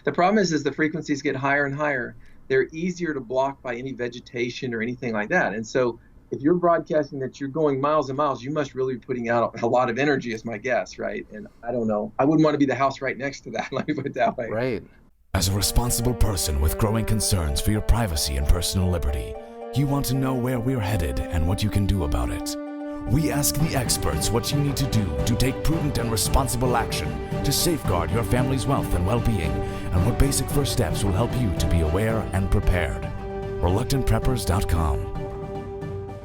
The problem is the frequencies get higher and higher. They're easier to block by any vegetation or anything like that. And so if you're broadcasting that you're going miles and miles, you must really be putting out a lot of energy is my guess, right? And I don't know. I wouldn't want to be the house right next to that. Let me put it that way. Right. As a responsible person with growing concerns for your privacy and personal liberty, you want to know where we're headed and what you can do about it. We ask the experts what you need to do to take prudent and responsible action to safeguard your family's wealth and well-being, and what basic first steps will help you to be aware and prepared. ReluctantPreppers.com.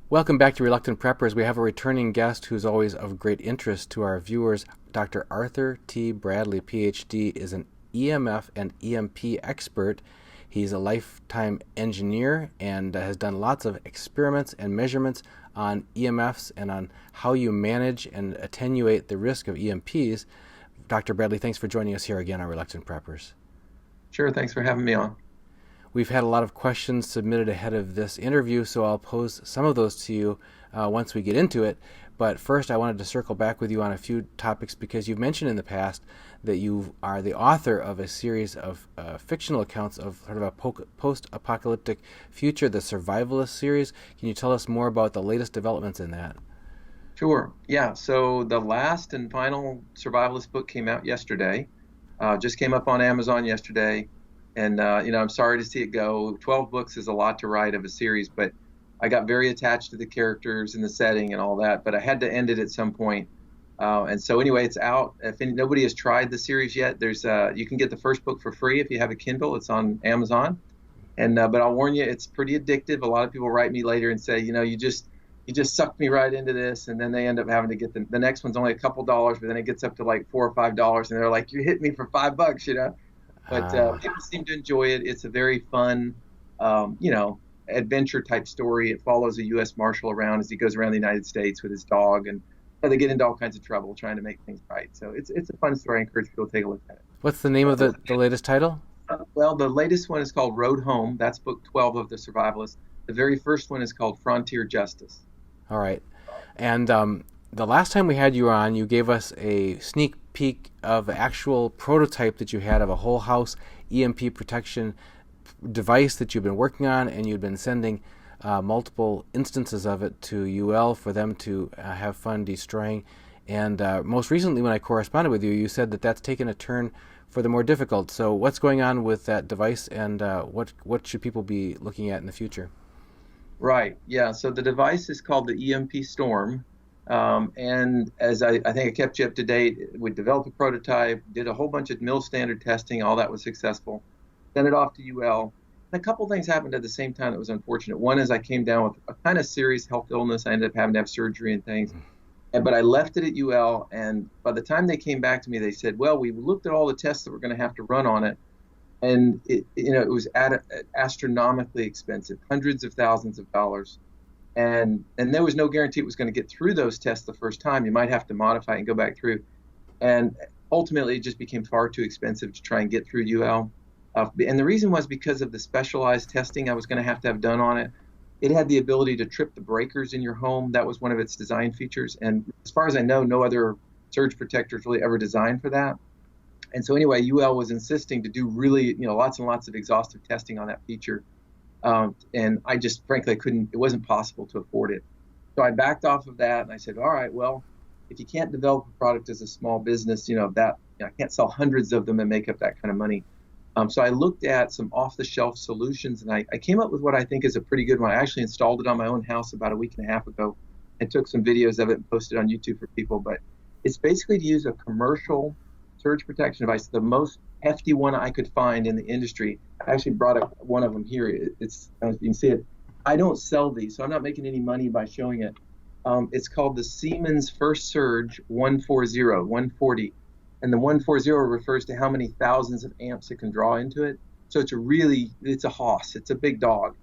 Welcome back to Reluctant Preppers. We have a returning guest who's always of great interest to our viewers. Dr. Arthur T. Bradley, PhD, is an EMF and EMP expert. He's a lifetime engineer and has done lots of experiments and measurements on EMFs and on how you manage and attenuate the risk of EMPs. Dr. Bradley, thanks for joining us here again on Reluctant Preppers. Sure, thanks for having me on. We've had a lot of questions submitted ahead of this interview, so I'll pose some of those to you once we get into it. But first, I wanted to circle back with you on a few topics because you've mentioned in the past that you are the author of a series of fictional accounts of sort of a post-apocalyptic future, the Survivalist series. Can you tell us more about the latest developments in that? Sure. Yeah. So the last and final Survivalist book came out yesterday. Just came up on Amazon yesterday. And, I'm sorry to see it go. 12 books is a lot to write of a series, but I got very attached to the characters and the setting and all that, but I had to end it at some point. And so anyway, it's out. If nobody has tried the series yet, there's you can get the first book for free if you have a Kindle. It's on Amazon. And but I'll warn you, it's pretty addictive. A lot of people write me later and say, you just sucked me right into this, and then they end up having to get the next one's only a couple dollars, but then it gets up to like $4 or $5, and they're like, you hit me for $5, But people seem to enjoy it. It's a very fun, adventure type story. It follows a U.S. Marshal around as he goes around the United States with his dog, and they get into all kinds of trouble trying to make things right. So it's a fun story. I encourage people to take a look at it. What's the name of the latest title? Well, the latest one is called Road Home. That's book 12 of the Survivalist. The very first one is called Frontier Justice. All right. And the last time we had you on, you gave us a sneak peek of the actual prototype that you had of a whole house EMP protection device that you've been working on, and you'd been sending multiple instances of it to UL for them to have fun destroying. And most recently when I corresponded with you, you said that that's taken a turn for the more difficult. So what's going on with that device, and what should people be looking at in the future? Right. Yeah. So the device is called the EMP Storm. And as I think I kept you up to date, we developed a prototype, did a whole bunch of mill standard testing, all that was successful, sent it off to UL. And a couple things happened at the same time that was unfortunate. One is I came down with a kind of serious health illness. I ended up having to have surgery and things. But I left it at UL, and by the time they came back to me, they said, well, we looked at all the tests that we're going to have to run on it, and it was astronomically expensive, hundreds of thousands of dollars. And there was no guarantee it was going to get through those tests the first time. You might have to modify and go back through. And ultimately, it just became far too expensive to try and get through UL. And the reason was because of the specialized testing I was going to have done on it. It had the ability to trip the breakers in your home. That was one of its design features. And as far as I know, no other surge protectors really ever designed for that. And so anyway, UL was insisting to do really, lots and lots of exhaustive testing on that feature. And I just, frankly, it wasn't possible to afford it. So I backed off of that, and I said, all right, well, if you can't develop a product as a small business, I can't sell hundreds of them and make up that kind of money. So I looked at some off-the-shelf solutions, and I came up with what I think is a pretty good one. I actually installed it on my own house about a week and a half ago and took some videos of it and posted it on YouTube for people. But it's basically to use a commercial surge protection device, the most hefty one I could find in the industry. I actually brought up one of them here. It's, as you can see it, I don't sell these, so I'm not making any money by showing it. It's called the Siemens First Surge 140. And the 140 refers to how many thousands of amps it can draw into it. So it's a hoss. It's a big dog.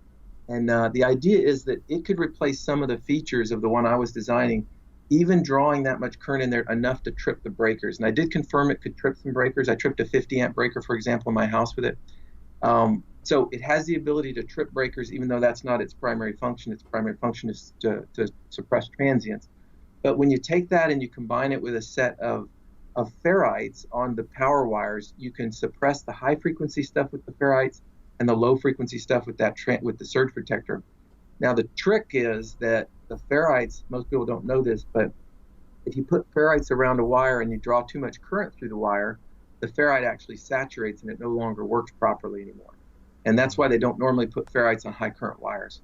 And the idea is that it could replace some of the features of the one I was designing, even drawing that much current in there enough to trip the breakers. And I did confirm it could trip some breakers. I tripped a 50 amp breaker, for example, in my house with it. So it has the ability to trip breakers, even though that's not its primary function. Its primary function is to suppress transients. But when you take that and you combine it with a set of of ferrites on the power wires, you can suppress the high frequency stuff with the ferrites and the low frequency stuff with with the surge protector. Now the trick is that the ferrites, most people don't know this, but if you put ferrites around a wire and you draw too much current through the wire, the ferrite actually saturates and it no longer works properly anymore. And that's why they don't normally put ferrites on high current wires.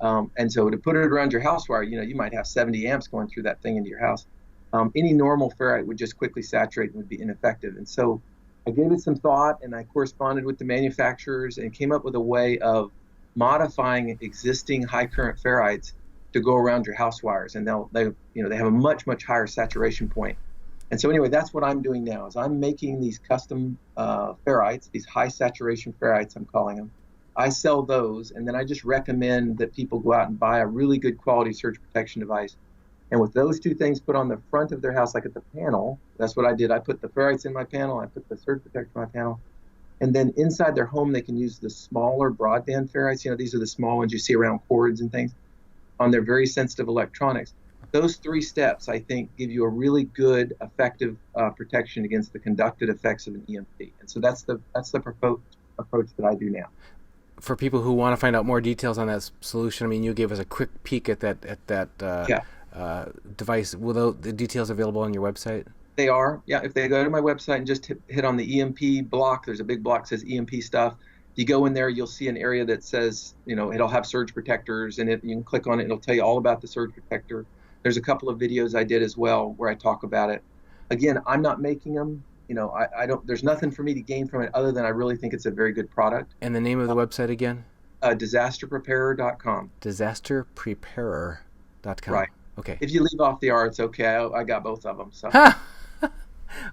And so to put it around your house wire, you might have 70 amps going through that thing into your house. Any normal ferrite would just quickly saturate and would be ineffective. And so I gave it some thought, and I corresponded with the manufacturers and came up with a way of modifying existing high current ferrites to go around your house wires, and they have a much higher saturation point. And so anyway, that's what I'm doing now. Is I'm making these custom ferrites, these high saturation ferrites, I'm calling them. I sell those, and then I just recommend that people go out and buy a really good quality surge protection device. And with those two things put on the front of their house, like at the panel, that's what I did. I put the ferrites in my panel, I put the surge protector in my panel, and then inside their home, they can use the smaller broadband ferrites. These are the small ones you see around cords and things on their very sensitive electronics. Those 3 steps, I think, give you a really good, effective protection against the conductive effects of an EMP. And so that's the proposed approach that I do now. For people who want to find out more details on that solution, you gave us a quick peek at that device. Will the details available on your website? They are. Yeah, if they go to my website and just hit on the EMP block, there's a big block that says EMP stuff. You go in there, you'll see an area that says, it'll have surge protectors, and you can click on it, and it'll tell you all about the surge protector. There's a couple of videos I did as well where I talk about it. Again, I'm not making them. I don't. There's nothing for me to gain from it other than I really think it's a very good product. And the name of the website again? Disasterpreparer.com. Disasterpreparer.com. Right. Okay. If you leave off the R, it's okay. I got both of them. So. Okay.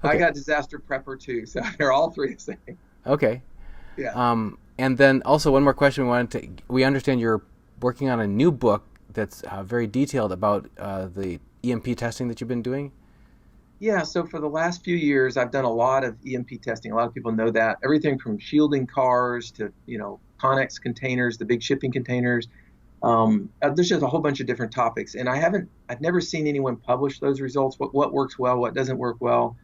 I got Disaster Prepper too. So they're all 3 the same. Okay. Yeah. And then also one more question we understand you're working on a new book that's very detailed about the EMP testing that you've been doing. Yeah, so for the last few years, I've done a lot of EMP testing. A lot of people know that. Everything from shielding cars to, Connex containers, the big shipping containers. There's just a whole bunch of different topics. And I've never seen anyone publish those results, what works well, what doesn't work well.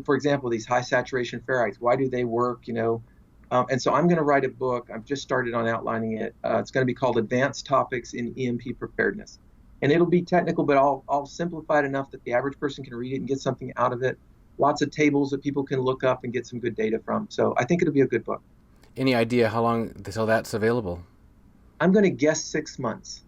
For example, these high saturation ferrites, why do they work, And so I'm going to write a book. I've just started on outlining it. It's going to be called Advanced Topics in EMP Preparedness. And it'll be technical, but I'll simplify it enough that the average person can read it and get something out of it. Lots of tables that people can look up and get some good data from. So I think it'll be a good book. Any idea how long until that's available? I'm going to guess 6 months.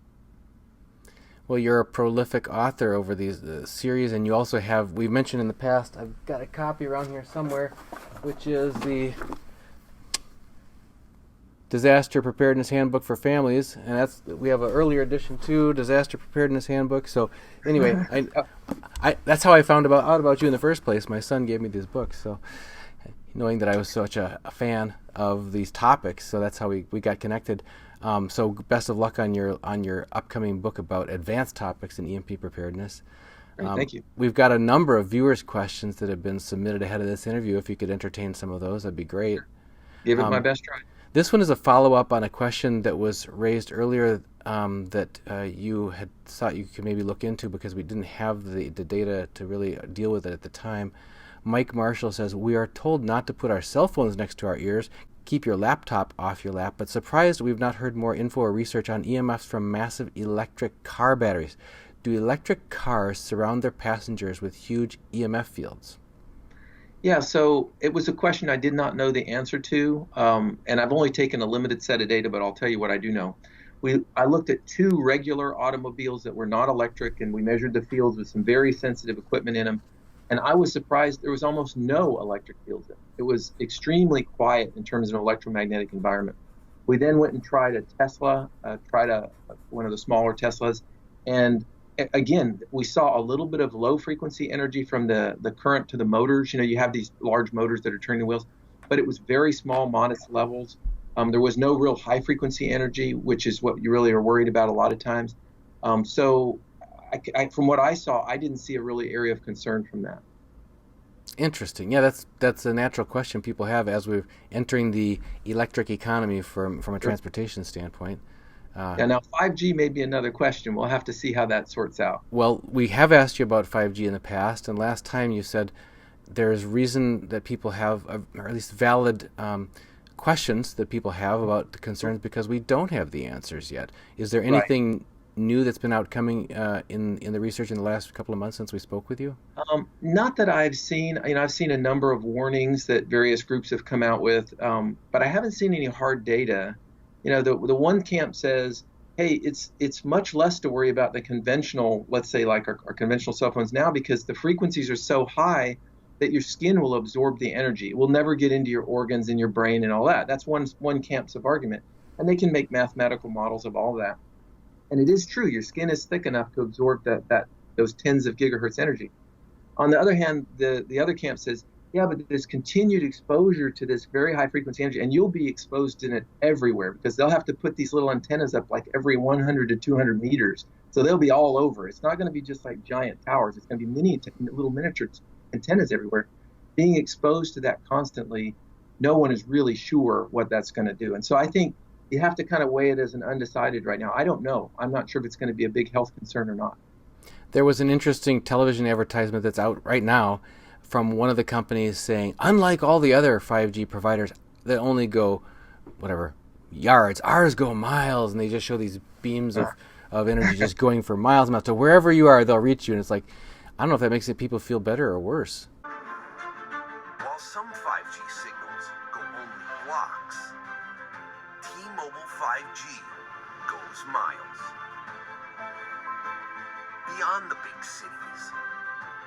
Well, you're a prolific author over these series, and you also have, we've mentioned in the past, I've got a copy around here somewhere, which is the Disaster Preparedness Handbook for Families, and we have an earlier edition too, Disaster Preparedness Handbook. So anyway, I that's how I found out about you in the first place. My son gave me these books, so knowing that I was such a fan of these topics, so that's how we got connected. So best of luck on your upcoming book about advanced topics in EMP preparedness. Great, thank you. We've got a number of viewers' questions that have been submitted ahead of this interview. If you could entertain some of those, that'd be great. Give it my best try. This one is a follow-up on a question that was raised earlier that you had thought you could maybe look into because we didn't have the data to really deal with it at the time. Mike Marshall says, we are told not to put our cell phones next to our ears, keep your laptop off your lap, but surprised we've not heard more info or research on EMFs from massive electric car batteries. Do electric cars surround their passengers with huge EMF fields? Yeah, so it was a question I did not know the answer to, and I've only taken a limited set of data, but I'll tell you what I do know. I looked at 2 regular automobiles that were not electric, and we measured the fields with some very sensitive equipment in them, and I was surprised there was almost no electric fields in it. It was extremely quiet in terms of an electromagnetic environment. We then went and tried a Tesla, one of the smaller Teslas, and again, we saw a little bit of low frequency energy from the current to the motors. You have these large motors that are turning the wheels, but it was very small, modest levels. There was no real high frequency energy, which is what you really are worried about a lot of times. So from what I saw, I didn't see a really area of concern from that. Interesting. Yeah, that's a natural question people have as we're entering the electric economy from a transportation standpoint. Now 5G may be another question. We'll have to see how that sorts out. Well, we have asked you about 5G in the past, and last time you said there's reason that people have, or at least valid questions that people have about the concerns because we don't have the answers yet. Is there anything new that's been outcoming in the research in the last couple of months since we spoke with you? Not that I've seen. I've seen a number of warnings that various groups have come out with, but I haven't seen any hard data. The one camp says, hey, it's much less to worry about the conventional, let's say like our conventional cell phones now, because the frequencies are so high that your skin will absorb the energy. It will never get into your organs and your brain and all that. That's one camp's of argument. And they can make mathematical models of all that. And it is true, your skin is thick enough to absorb those tens of gigahertz energy. On the other hand, the other camp says, yeah, but there's continued exposure to this very high frequency energy, and you'll be exposed in it everywhere because they'll have to put these little antennas up like every 100 to 200 meters. So they'll be all over. It's not going to be just like giant towers. It's going to be little miniature antennas everywhere. Being exposed to that constantly, no one is really sure what that's going to do. And so I think you have to kind of weigh it as an undecided right now. I don't know. I'm not sure if it's going to be a big health concern or not. There was an interesting television advertisement that's out right now from one of the companies saying, unlike all the other 5G providers that only go, yards, ours go miles, and they just show these beams of energy just going for miles and miles. So wherever you are, they'll reach you. And it's like, I don't know if that makes people feel better or worse. While some 5G signals go only blocks, T-Mobile 5G goes miles. Beyond the big cities,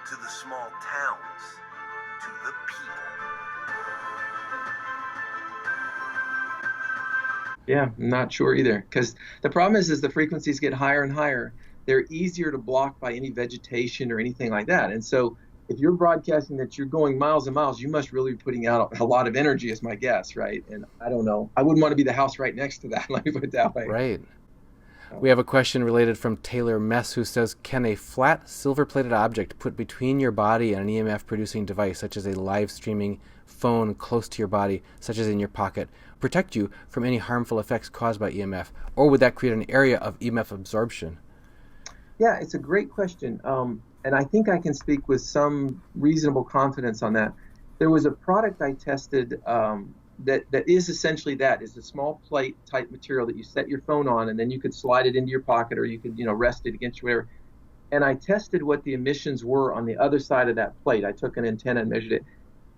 to the small towns, to the people. Yeah, I'm not sure either. Because the problem is the frequencies get higher and higher. They're easier to block by any vegetation or anything like that. And so if you're broadcasting that you're going miles and miles, you must really be putting out a lot of energy is my guess, right? And I don't know. I wouldn't want to be the house right next to that, let me put it that way. Right. We have a question related from Taylor Mess who says, can a flat silver-plated object put between your body and an EMF-producing device, such as a live streaming phone close to your body, such as in your pocket, protect you from any harmful effects caused by EMF? Or would that create an area of EMF absorption? Yeah, it's a great question. And I think I can speak with some reasonable confidence on that. There was a product I tested that is essentially that. It's a small plate type material that you set your phone on, and then you could slide it into your pocket, or you could rest it against whatever. And I tested what the emissions were on the other side of that plate. I took an antenna and measured it.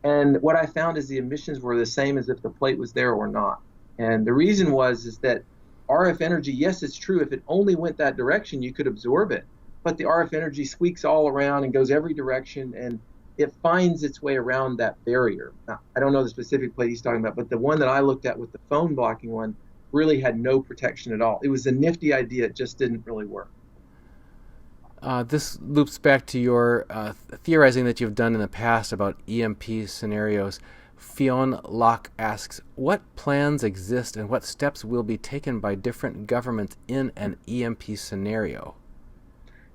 And what I found is the emissions were the same as if the plate was there or not. And the reason is that RF energy, yes, it's true. If it only went that direction, you could absorb it. But the RF energy squeaks all around and goes every direction, and it finds its way around that barrier. Now, I don't know the specific plate he's talking about, but the one that I looked at with the phone blocking one really had no protection at all. It was a nifty idea. It just didn't really work. This loops back to your theorizing that you've done in the past about EMP scenarios. Fionn Locke asks, what plans exist and what steps will be taken by different governments in an EMP scenario?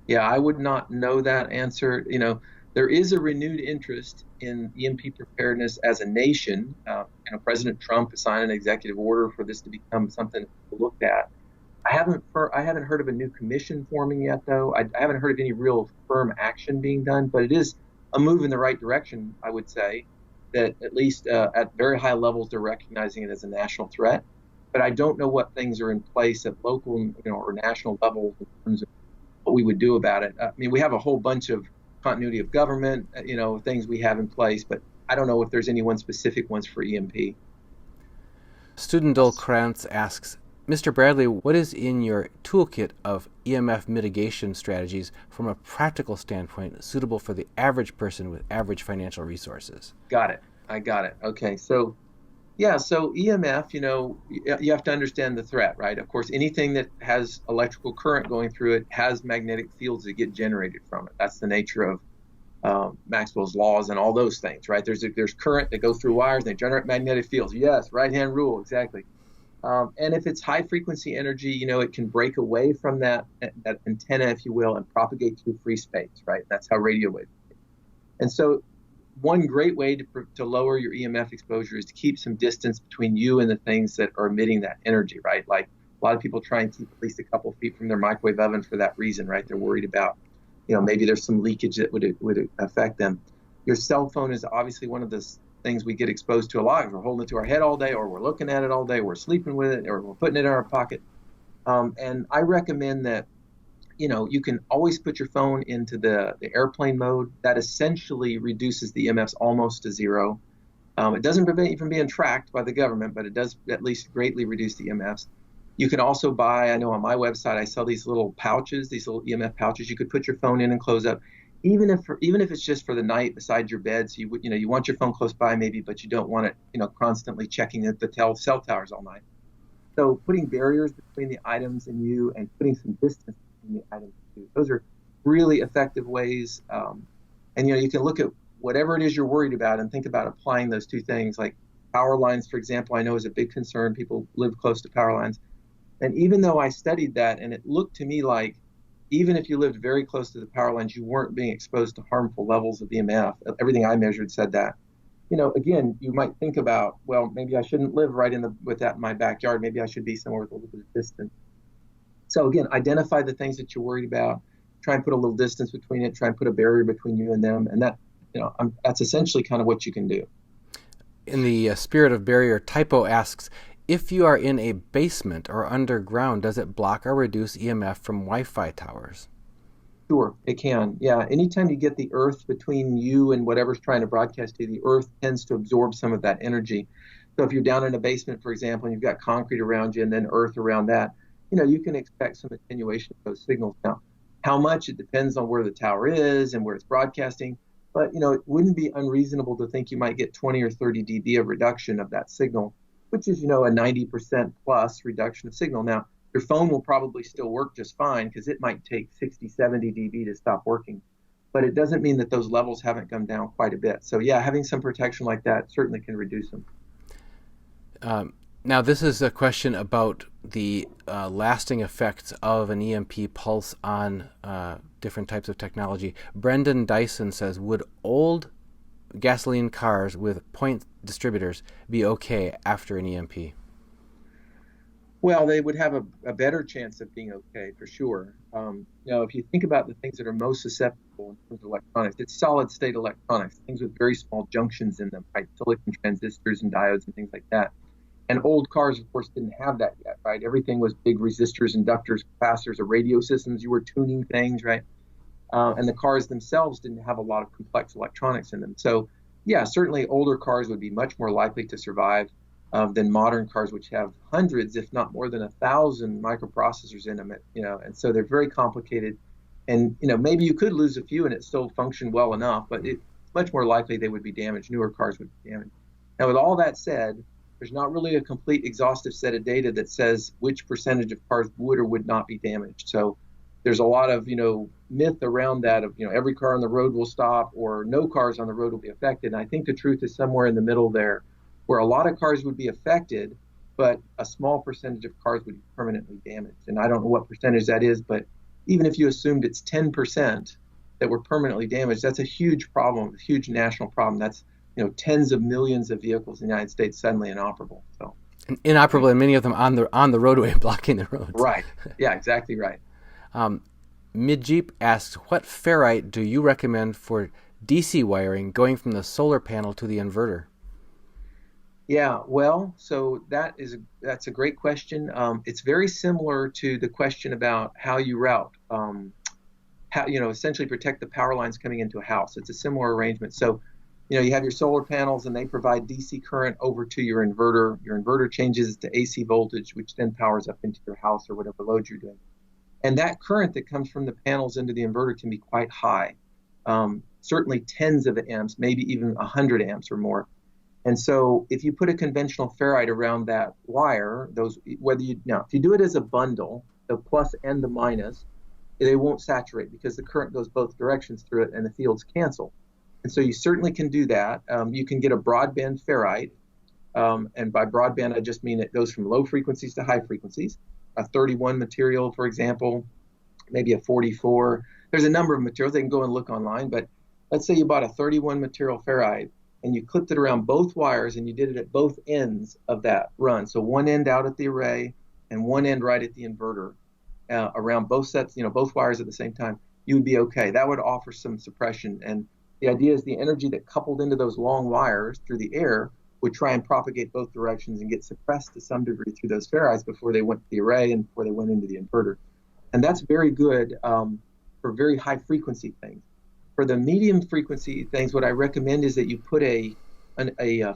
Yeah, I would not know that answer. There is a renewed interest in EMP preparedness as a nation. President Trump signed an executive order for this to become something to look at. I haven't heard of a new commission forming yet, though. I haven't heard of any real firm action being done, but it is a move in the right direction, I would say, that at least at very high levels they're recognizing it as a national threat. But I don't know what things are in place at local or national levels in terms of what we would do about it. We have a whole bunch of continuity of government, things we have in place, but I don't know if there's any one specific ones for EMP. Student Dole Krantz asks, Mr. Bradley, what is in your toolkit of EMF mitigation strategies from a practical standpoint suitable for the average person with average financial resources? Got it. I got it. Okay. So EMF, you have to understand the threat, right? Of course, anything that has electrical current going through it has magnetic fields that get generated from it. That's the nature of Maxwell's laws and all those things, right? There's current that goes through wires and they generate magnetic fields. Yes, right-hand rule, exactly. And if it's high-frequency energy, it can break away from that antenna, if you will, and propagate through free space, right? That's how radio waves. And so one great way to lower your EMF exposure is to keep some distance between you and the things that are emitting that energy, right? Like a lot of people try and keep at least a couple feet from their microwave oven for that reason, right? They're worried about, maybe there's some leakage that would affect them. Your cell phone is obviously one of the things we get exposed to a lot. We're holding it to our head all day, or we're looking at it all day, we're sleeping with it, or we're putting it in our pocket. And I recommend that, you can always put your phone into the airplane mode. That essentially reduces the EMFs almost to zero. It doesn't prevent you from being tracked by the government, but it does at least greatly reduce the EMFs. You can also buy, I know on my website, I sell these little pouches, these little EMF pouches. You could put your phone in and close up, even if it's just for the night beside your bed. So you want your phone close by maybe, but you don't want it, constantly checking at the cell towers all night. So putting barriers between the items and you, and putting some distance between the items too. Those are really effective ways. And you can look at whatever it is you're worried about and think about applying those two things. Like power lines, for example, I know is a big concern. People live close to power lines. And even though I studied that, and it looked to me like even if you lived very close to the power lines, you weren't being exposed to harmful levels of EMF. Everything I measured said that. Again, you might think about, well, maybe I shouldn't live right with that in my backyard. Maybe I should be somewhere with a little bit of distance. So again, identify the things that you're worried about. Try and put a little distance between it. Try and put a barrier between you and them. And that, that's essentially kind of what you can do. In the spirit of barrier, Typo asks, if you are in a basement or underground, does it block or reduce EMF from Wi-Fi towers? Sure, it can. Yeah, anytime you get the earth between you and whatever's trying to broadcast to you, the earth tends to absorb some of that energy. So if you're down in a basement, for example, and you've got concrete around you and then earth around that, you can expect some attenuation of those signals. Now, how much? It depends on where the tower is and where it's broadcasting. But, it wouldn't be unreasonable to think you might get 20 or 30 dB of reduction of that signal, which is, a 90% plus reduction of signal. Now, your phone will probably still work just fine because it might take 60, 70 dB to stop working. But it doesn't mean that those levels haven't come down quite a bit. So, yeah, having some protection like that certainly can reduce them. Now, this is a question about the lasting effects of an EMP pulse on different types of technology. Brendan Dyson says, would old gasoline cars with point distributors be okay after an EMP? Well, they would have a better chance of being okay, for sure. If you think about the things that are most susceptible in terms of electronics, it's solid-state electronics, things with very small junctions in them, right? Silicon transistors and diodes and things like that. And old cars, of course, didn't have that yet, right? Everything was big resistors, inductors, capacitors, or radio systems. You were tuning things, right? And the cars themselves didn't have a lot of complex electronics in them. So, yeah, certainly older cars would be much more likely to survive than modern cars, which have hundreds, if not more than 1,000 microprocessors in them. And so they're very complicated. And maybe you could lose a few and it still function well enough, but it's much more likely they would be damaged. Newer cars would be damaged. Now, with all that said, there's not really a complete exhaustive set of data that says which percentage of cars would or would not be damaged. So there's a lot of, myth around that of, every car on the road will stop or no cars on the road will be affected. And I think the truth is somewhere in the middle there, where a lot of cars would be affected, but a small percentage of cars would be permanently damaged. And I don't know what percentage that is, but even if you assumed it's 10% that were permanently damaged, that's a huge problem, a huge national problem. That's tens of millions of vehicles in the United States suddenly inoperable. So inoperable, and many of them on the roadway, blocking the roads. Right. Yeah, exactly right. Midjeep asks, what ferrite do you recommend for DC wiring going from the solar panel to the inverter? Yeah, well, so that's a great question. It's very similar to the question about how you route, how essentially protect the power lines coming into a house. It's a similar arrangement. So you have your solar panels and they provide DC current over to your inverter. Your inverter changes to AC voltage, which then powers up into your house or whatever load you're doing. And that current that comes from the panels into the inverter can be quite high, certainly tens of amps, maybe even 100 amps or more. And so if you put a conventional ferrite around that wire, if you do it as a bundle, the plus and the minus, they won't saturate because the current goes both directions through it and the fields cancel. And so you certainly can do that. You can get a broadband ferrite. And by broadband, I just mean it goes from low frequencies to high frequencies. A 31 material, for example, maybe a 44. There's a number of materials. They can go and look online. But let's say you bought a 31 material ferrite and you clipped it around both wires and you did it at both ends of that run. So one end out at the array and one end right at the inverter around both sets, both wires at the same time. You would be okay. That would offer some suppression. And The idea is the energy that coupled into those long wires through the air would try and propagate both directions and get suppressed to some degree through those ferrites before they went to the array and before they went into the inverter. And that's very good for very high frequency things. For the medium frequency things, what I recommend is that you put a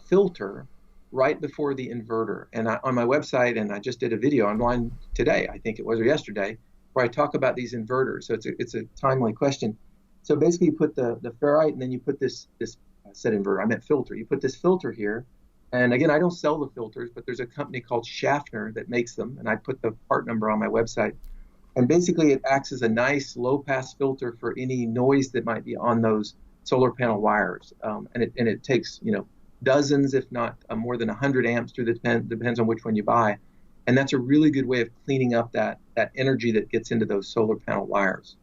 filter right before the inverter. And on my website, and I just did a video online today, I think it was, or yesterday, where I talk about these inverters. So it's a timely question. So basically, you put the ferrite, and then you put this I said inverter, I meant filter. You put this filter here, and again, I don't sell the filters, but there's a company called Schaffner that makes them, and I put the part number on my website. And basically, it acts as a nice low-pass filter for any noise that might be on those solar panel wires, and it takes dozens, if not more than 100 amps through the depends on which one you buy, and that's a really good way of cleaning up that energy that gets into those solar panel wires.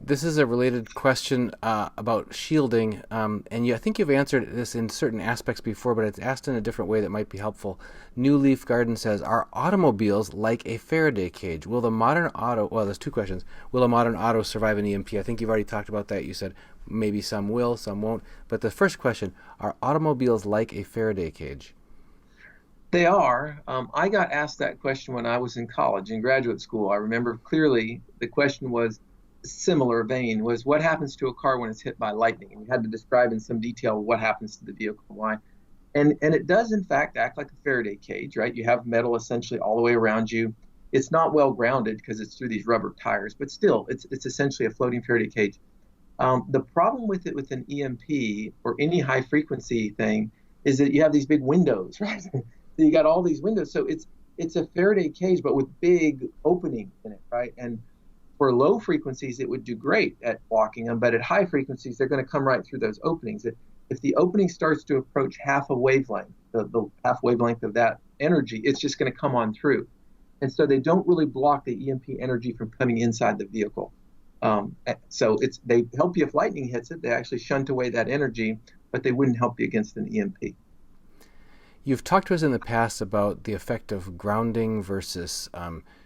This is a related question about shielding, and I think you've answered this in certain aspects before, but it's asked in a different way that might be helpful. New Leaf Garden says, are automobiles like a Faraday cage? Will the modern auto, well, there's two questions. Will a modern auto survive an EMP? I think you've already talked about that. You said maybe some will, some won't. But the first question, are automobiles like a Faraday cage? They are. I got asked that question when I was in college, in graduate school. I remember clearly the question was, similar vein, was what happens to a car when it's hit by lightning, and you had to describe in some detail what happens to the vehicle and why. And it does in fact act like a Faraday cage, right? You have metal essentially all the way around you. It's not well grounded because it's through these rubber tires, but still it's essentially a floating Faraday cage. The problem with it with an EMP or any high frequency thing is that you have these big windows, right? So you got all these windows, so it's a Faraday cage but with big openings in it, right? And for low frequencies, it would do great at blocking them, but at high frequencies, they're going to come right through those openings. If the opening starts to approach half a wavelength, the half wavelength of that energy, it's just going to come on through. And so they don't really block the EMP energy from coming inside the vehicle. So they help you if lightning hits it. They actually shunt away that energy, but they wouldn't help you against an EMP. You've talked to us in the past about the effect of grounding versus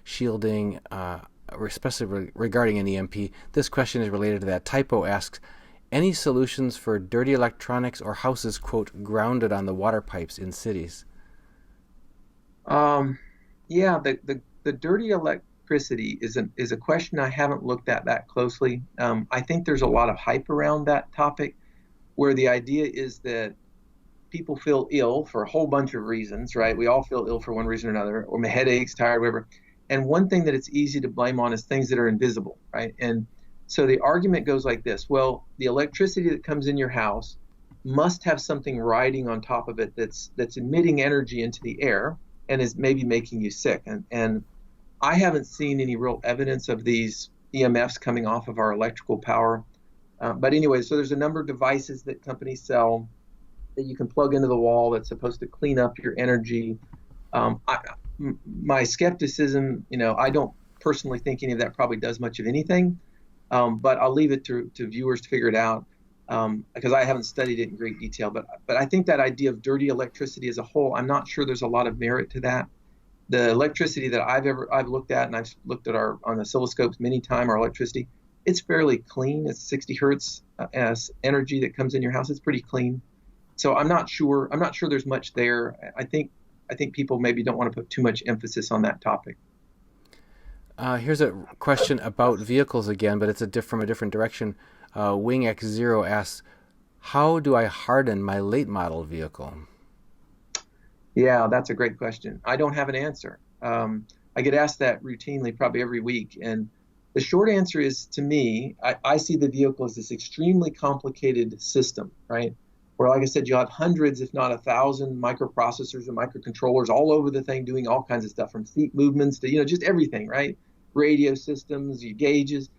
shielding, especially regarding an EMP. This question is related to that. Typo asks, any solutions for dirty electronics or houses, quote, grounded on the water pipes in cities? Yeah, the dirty electricity is a question I haven't looked at that closely. I think there's a lot of hype around that topic, where the idea is that people feel ill for a whole bunch of reasons, right? We all feel ill for one reason or another, or headaches, tired, whatever. And one thing that it's easy to blame on is things that are invisible, right? And so the argument goes like this. Well, the electricity that comes in your house must have something riding on top of it that's emitting energy into the air and is maybe making you sick. And I haven't seen any real evidence of these EMFs coming off of our electrical power. But anyway, so there's a number of devices that companies sell that you can plug into the wall that's supposed to clean up your energy. My skepticism, I don't personally think any of that probably does much of anything, but I'll leave it to viewers to figure it out because I haven't studied it in great detail. But I think that idea of dirty electricity as a whole, I'm not sure there's a lot of merit to that. The electricity that I've looked at, and I've looked at on the oscilloscopes many times, our electricity, it's fairly clean. It's 60 hertz as energy that comes in your house. It's pretty clean. So I'm not sure there's much there. I think people maybe don't want to put too much emphasis on that topic. Here's a question about vehicles again, but it's from a different direction. Wing X0 asks, how do I harden my late model vehicle? Yeah, that's a great question. I don't have an answer. I get asked that routinely, probably every week. And the short answer is, to me, I see the vehicle as this extremely complicated system, right? Where, like I said, you have hundreds, if not 1,000 microprocessors and microcontrollers all over the thing doing all kinds of stuff, from seat movements to, just everything, right? Radio systems, your gauges,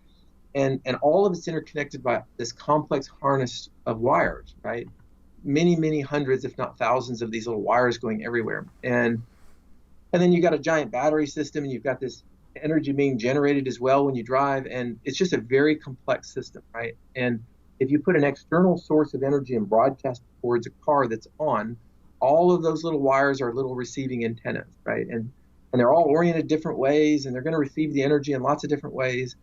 and all of it's interconnected by this complex harness of wires, right? Many, many hundreds, if not thousands of these little wires going everywhere. And then you got a giant battery system, and you've got this energy being generated as well when you drive, and it's just a very complex system, right? And if you put an external source of energy and broadcast towards a car that's on, all of those little wires are little receiving antennas, right? And they're all oriented different ways, and they're going to receive the energy in lots of different ways.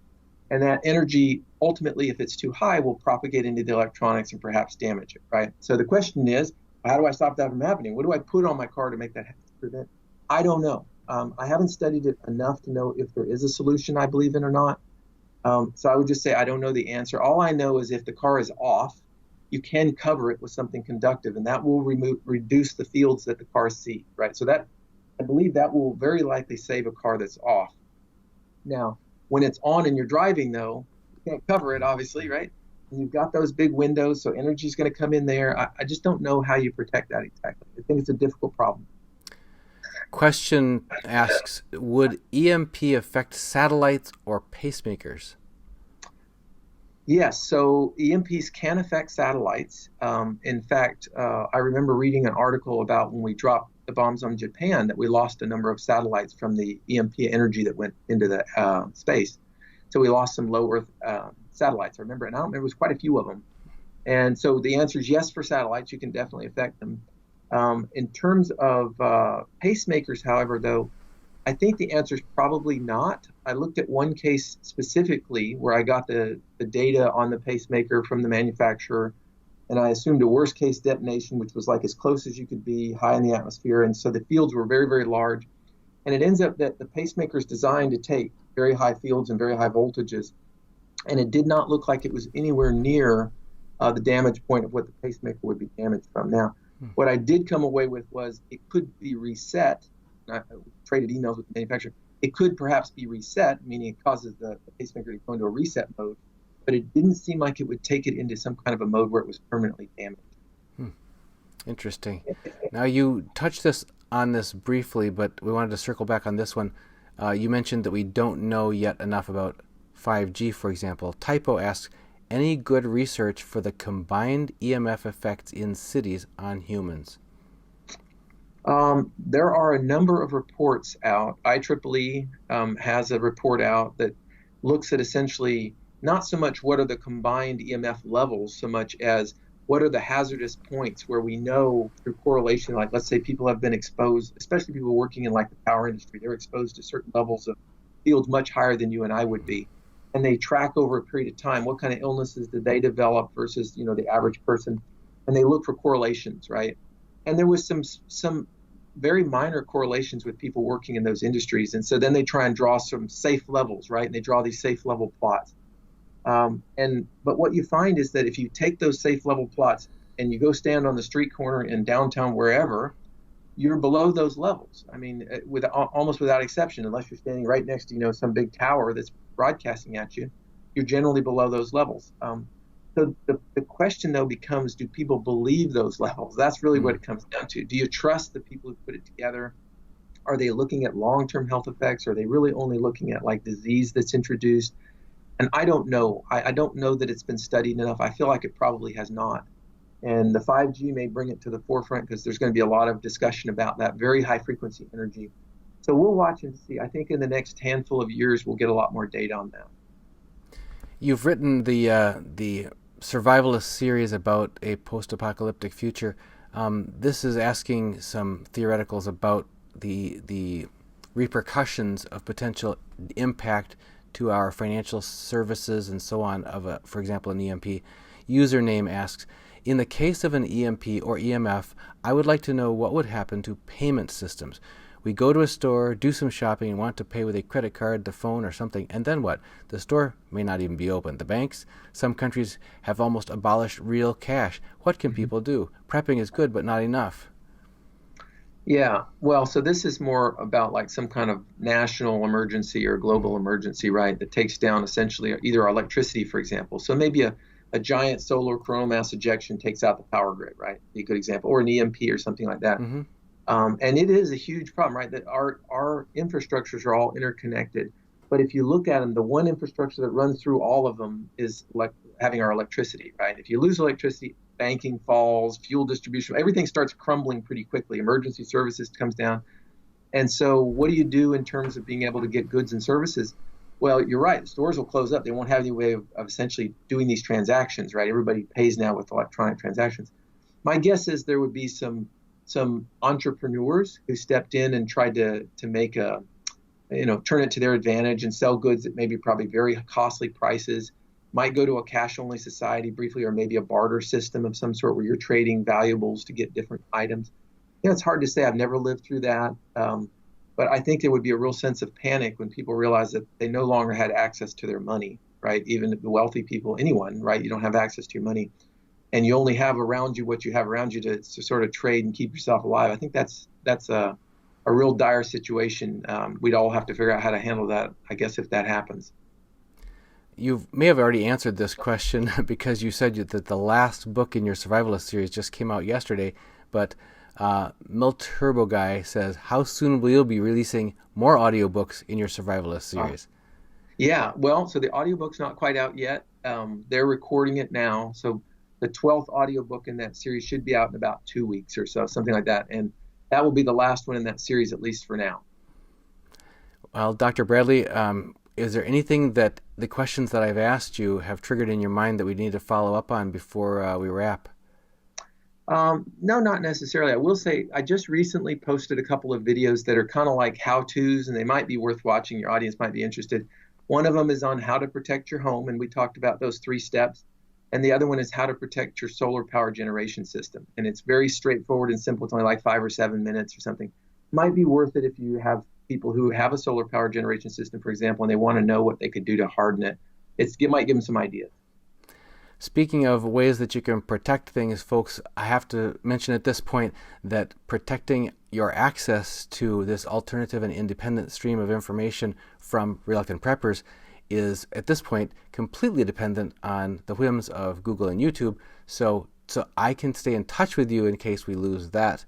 And that energy, ultimately, if it's too high, will propagate into the electronics and perhaps damage it, right? So the question is, how do I stop that from happening? What do I put on my car to make that prevent? I don't know. I haven't studied it enough to know if there is a solution I believe in or not. So I would just say I don't know the answer. All I know is if the car is off, you can cover it with something conductive, and that will reduce the fields that the cars see, right? So that, I believe that will very likely save a car that's off. Now, when it's on and you're driving, though, you can't cover it, obviously, right? And you've got those big windows, so energy is going to come in there. I just don't know how you protect that exactly. I think it's a difficult problem. Question asks, would EMP affect satellites or pacemakers? Yes, so EMPs can affect satellites. In fact, I remember reading an article about when we dropped the bombs on Japan that we lost a number of satellites from the EMP energy that went into the space. So we lost some low Earth satellites, I remember, and I don't remember, it was quite a few of them. And so the answer is yes for satellites, you can definitely affect them. In terms of pacemakers, however, though, I think the answer is probably not. I looked at one case specifically where I got the data on the pacemaker from the manufacturer, and I assumed a worst case detonation, which was like as close as you could be, high in the atmosphere. And so the fields were very, very large. And it ends up that the pacemaker is designed to take very high fields and very high voltages. And it did not look like it was anywhere near the damage point of what the pacemaker would be damaged from. Now, what I did come away with was it could be reset. I traded emails with the manufacturer. It could perhaps be reset, meaning it causes the pacemaker to go into a reset mode, but it didn't seem like it would take it into some kind of a mode where it was permanently damaged. Interesting. Now, you touched on this briefly, but we wanted to circle back on this one. You mentioned that we don't know yet enough about 5G, for example. Typo asks, any good research for the combined EMF effects in cities on humans? There are a number of reports out. IEEE has a report out that looks at essentially not so much what are the combined EMF levels, so much as what are the hazardous points where we know through correlation, like let's say people have been exposed, especially people working in like the power industry, they're exposed to certain levels of fields much higher than you and I would be. And they track over a period of time what kind of illnesses did they develop versus, the average person. And they look for correlations, right? And there was some very minor correlations with people working in those industries. And so then they try and draw some safe levels, right? And they draw these safe level plots. But what you find is that if you take those safe level plots and you go stand on the street corner in downtown, wherever, you're below those levels. I mean, almost without exception, unless you're standing right next to, some big tower that's broadcasting at you, you're generally below those levels. So the question, though, becomes, do people believe those levels? That's really what it comes down to. Do you trust the people who put it together? Are they looking at long-term health effects? Are they really only looking at, like, disease that's introduced? And I don't know. I don't know that it's been studied enough. I feel like it probably has not. And the 5G may bring it to the forefront because there's going to be a lot of discussion about that very high-frequency energy. So we'll watch and see. I think in the next handful of years, we'll get a lot more data on that. You've written the survivalist series about a post-apocalyptic future. This is asking some theoreticals about the repercussions of potential impact to our financial services and so on of, for example, an EMP. Username asks, in the case of an EMP or EMF, I would like to know what would happen to payment systems. We go to a store, do some shopping, and want to pay with a credit card, the phone, or something, and then what? The store may not even be open. The banks, some countries have almost abolished real cash. What can people do? Prepping is good, but not enough. Yeah, well, so this is more about like some kind of national emergency or global emergency, right, that takes down essentially either our electricity, for example. So maybe a giant solar coronal mass ejection takes out the power grid, right? Be a good example, or an EMP or something like that. Mm-hmm. And it is a huge problem, right, that our infrastructures are all interconnected. But if you look at them, the one infrastructure that runs through all of them is having our electricity, right? If you lose electricity, banking falls, fuel distribution, everything starts crumbling pretty quickly. Emergency services comes down. And so what do you do in terms of being able to get goods and services? Well, you're right. The stores will close up. They won't have any way of essentially doing these transactions, right? Everybody pays now with electronic transactions. My guess is there would be some entrepreneurs who stepped in and tried to make turn it to their advantage and sell goods at maybe probably very costly prices. Might go to a cash-only society briefly, or maybe a barter system of some sort where you're trading valuables to get different items. It's hard to say. I've never lived through that. But I think there would be a real sense of panic when people realize that they no longer had access to their money, right? Even the wealthy people, anyone, right? You don't have access to your money. And you only have around you what you have around you to sort of trade and keep yourself alive. I think that's a real dire situation. We'd all have to figure out how to handle that, I guess, if that happens. You may have already answered this question because you said that the last book in your survivalist series just came out yesterday, but Mill Turbo Guy says, how soon will you be releasing more audiobooks in your survivalist series? Yeah, well, so the audiobook's not quite out yet. They're recording it now. So the 12th audiobook in that series should be out in about 2 weeks or so, something like that. And that will be the last one in that series, at least for now. Well, Dr. Bradley, is there anything that the questions that I've asked you have triggered in your mind that we need to follow up on before we wrap? No, not necessarily. I will say I just recently posted a couple of videos that are kind of like how-tos, and they might be worth watching. Your audience might be interested. One of them is on how to protect your home, and we talked about those 3 steps. And the other one is how to protect your solar power generation system. And it's very straightforward and simple. It's only like 5 or 7 minutes or something. Might be worth it if you have people who have a solar power generation system, for example, and they want to know what they could do to harden it. It might give them some ideas. Speaking of ways that you can protect things, folks, I have to mention at this point that protecting your access to this alternative and independent stream of information from Reluctant Preppers is, at this point, completely dependent on the whims of Google and YouTube. So I can stay in touch with you in case we lose that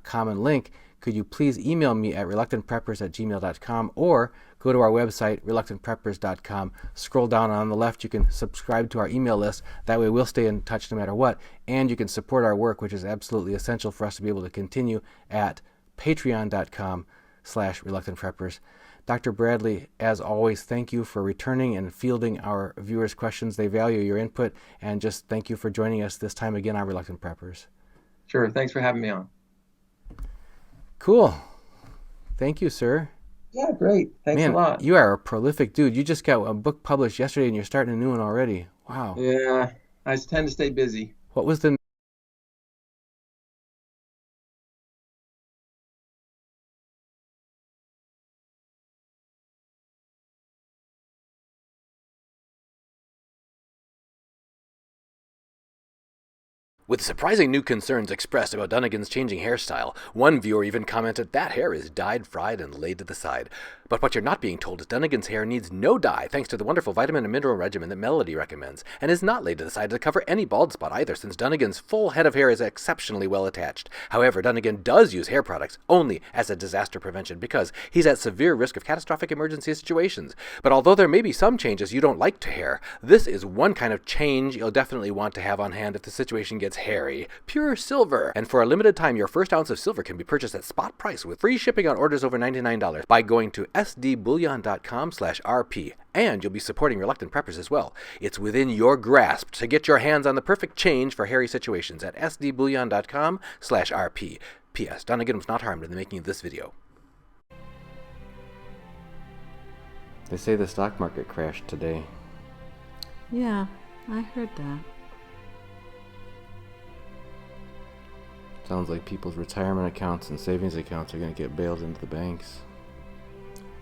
common link. Could you please email me at reluctantpreppers@gmail.com or go to our website, reluctantpreppers.com. Scroll down on the left. You can subscribe to our email list. That way we'll stay in touch no matter what. And you can support our work, which is absolutely essential for us to be able to continue at patreon.com/reluctantpreppers. Dr. Bradley, as always, thank you for returning and fielding our viewers' questions. They value your input. And just thank you for joining us this time again on Reluctant Preppers. Sure. Thanks for having me on. Cool. Thank you, sir. Yeah, great. Thanks a lot. You are a prolific dude. You just got a book published yesterday and you're starting a new one already. Wow. Yeah, I tend to stay busy. What was the With surprising new concerns expressed about Dunnigan's changing hairstyle, one viewer even commented that hair is dyed, fried, and laid to the side. But what you're not being told is Dunnigan's hair needs no dye thanks to the wonderful vitamin and mineral regimen that Melody recommends, and is not laid to the side to cover any bald spot either, since Dunnigan's full head of hair is exceptionally well attached. However, Dunnigan does use hair products only as a disaster prevention because he's at severe risk of catastrophic emergency situations. But although there may be some changes you don't like to hair, this is one kind of change you'll definitely want to have on hand if the situation gets hairy. Pure silver. And for a limited time, your first ounce of silver can be purchased at spot price with free shipping on orders over $99 by going to sdbullion.com/rp. And you'll be supporting Reluctant Preppers as well. It's within your grasp to get your hands on the perfect change for hairy situations at sdbullion.com/rp. P.S. Dunnigan was not harmed in the making of this video. They say the stock market crashed today. Yeah, I heard that. Sounds like people's retirement accounts and savings accounts are going to get bailed into the banks.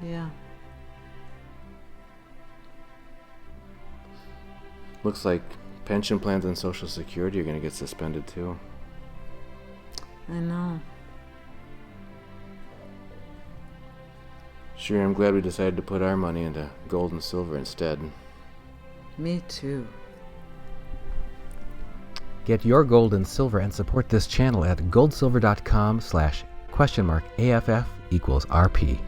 Yeah. Looks like pension plans and Social Security are going to get suspended too. I know. Sure, I'm glad we decided to put our money into gold and silver instead. Me too. Get your gold and silver and support this channel at goldsilver.com/?AFF=RP.